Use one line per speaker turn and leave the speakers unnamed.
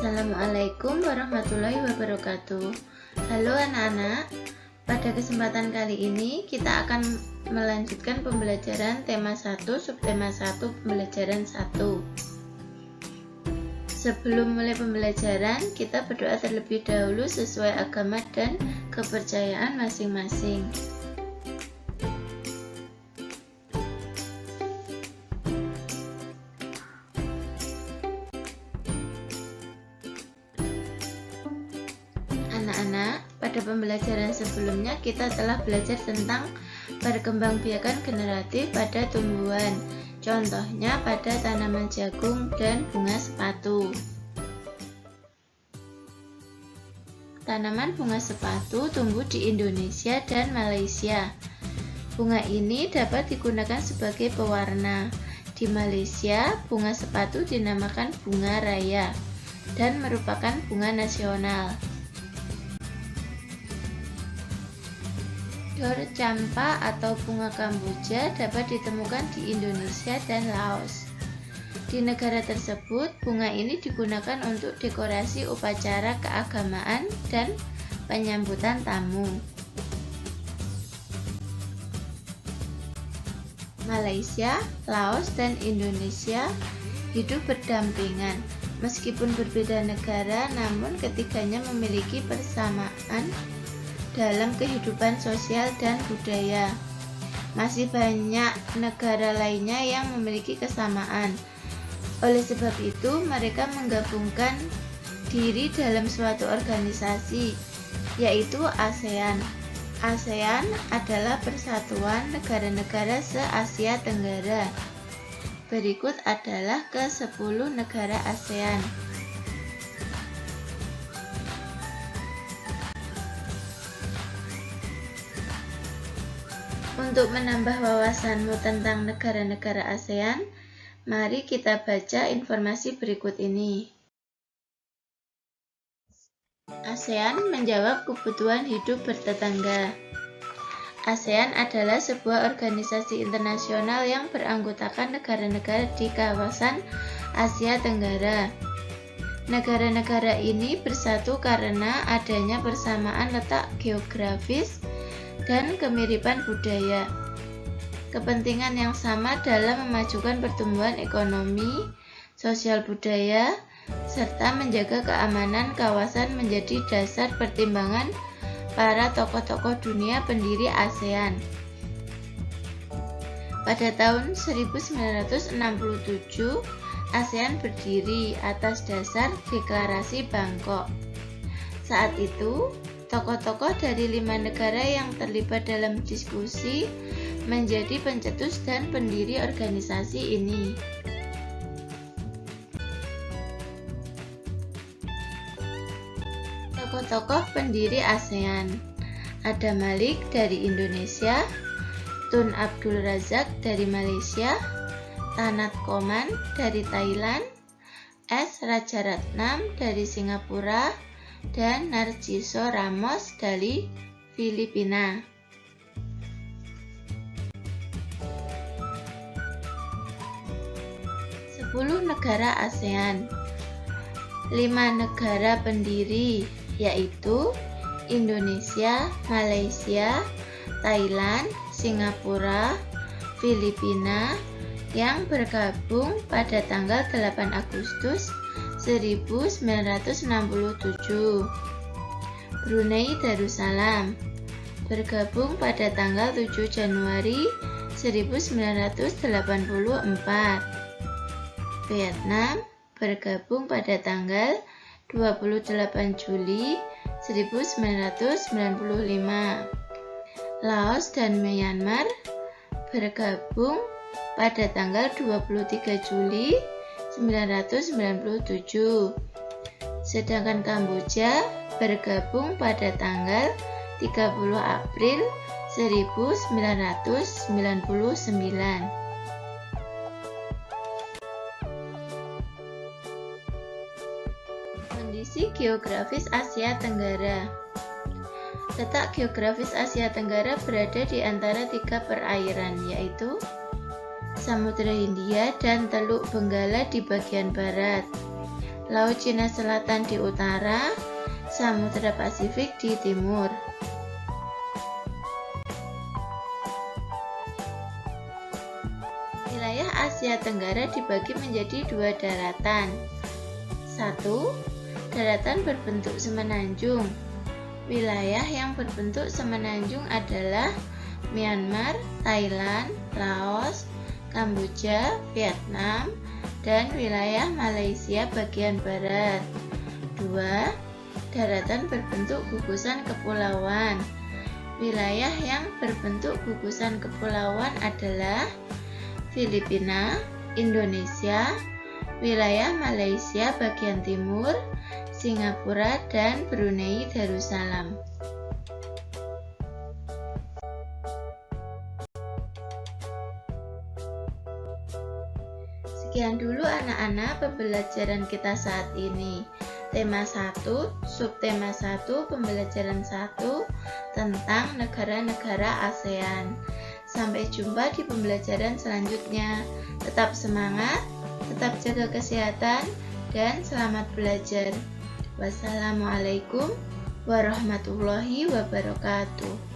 Assalamualaikum warahmatullahi wabarakatuh. Halo anak-anak, pada kesempatan kali ini kita akan melanjutkan pembelajaran tema 1, subtema 1, pembelajaran 1. Sebelum mulai pembelajaran, kita berdoa terlebih dahulu sesuai agama dan kepercayaan masing-masing. Anak-anak, pada pembelajaran sebelumnya kita telah belajar tentang perkembangbiakan generatif pada tumbuhan. Contohnya pada tanaman jagung dan bunga sepatu. Tanaman bunga sepatu tumbuh di Indonesia dan Malaysia. Bunga ini dapat digunakan sebagai pewarna. Di Malaysia, bunga sepatu dinamakan bunga raya dan merupakan bunga nasional. Dor campa atau bunga kamboja dapat ditemukan di Indonesia dan Laos. Di negara tersebut, bunga ini digunakan untuk dekorasi upacara keagamaan dan penyambutan tamu. Malaysia, Laos, dan Indonesia hidup berdampingan. Meskipun berbeda negara, namun ketiganya memiliki persamaan dalam kehidupan sosial dan budaya. Masih banyak negara lainnya yang memiliki kesamaan. Oleh sebab itu, mereka menggabungkan diri dalam suatu organisasi, yaitu ASEAN. ASEAN adalah persatuan negara-negara se-Asia Tenggara. Berikut adalah ke-10 negara ASEAN. Untuk menambah wawasanmu tentang negara-negara ASEAN, mari kita baca informasi berikut ini. ASEAN menjawab kebutuhan hidup bertetangga. ASEAN adalah sebuah organisasi internasional yang beranggotakan negara-negara di kawasan Asia Tenggara. Negara-negara ini bersatu karena adanya persamaan letak geografis dan kemiripan budaya. Kepentingan yang sama dalam memajukan pertumbuhan ekonomi, sosial budaya, serta menjaga keamanan kawasan menjadi dasar pertimbangan para tokoh-tokoh dunia pendiri ASEAN. Pada tahun 1967, ASEAN berdiri atas dasar Deklarasi Bangkok. Saat itu, tokoh-tokoh dari 5 negara yang terlibat dalam diskusi menjadi pencetus dan pendiri organisasi ini. Tokoh-tokoh pendiri ASEAN: Adam Malik dari Indonesia, Tun Abdul Razak dari Malaysia, Tanat Koman dari Thailand, S. Rajaratnam dari Singapura, dan Narciso Ramos dari Filipina. Sepuluh negara ASEAN. 5 negara pendiri yaitu Indonesia, Malaysia, Thailand, Singapura, Filipina yang bergabung pada tanggal 8 Agustus 1967. Brunei Darussalam bergabung pada tanggal 7 Januari 1984. Vietnam bergabung pada tanggal 28 Juli 1995. Laos dan Myanmar bergabung pada tanggal 23 Juli 1997. Sedangkan Kamboja bergabung pada tanggal 30 April 1999. Kondisi geografis Asia Tenggara. Letak geografis Asia Tenggara berada di antara 3 perairan, yaitu Samudra Hindia dan Teluk Benggala di bagian barat, Laut Cina Selatan di utara, Samudra Pasifik di timur. Wilayah Asia Tenggara dibagi menjadi 2 daratan. 1. Daratan berbentuk semenanjung. Wilayah yang berbentuk semenanjung adalah Myanmar, Thailand, Laos, Kamboja, Vietnam, dan wilayah Malaysia bagian barat. 2. Daratan berbentuk gugusan kepulauan. Wilayah yang berbentuk gugusan kepulauan adalah Filipina, Indonesia, wilayah Malaysia bagian timur, Singapura, dan Brunei Darussalam. Sekian dulu anak-anak pembelajaran kita saat ini. Tema 1, subtema 1, pembelajaran 1 tentang negara-negara ASEAN. Sampai jumpa di pembelajaran selanjutnya. Tetap semangat, tetap jaga kesehatan, dan selamat belajar. Wassalamualaikum warahmatullahi wabarakatuh.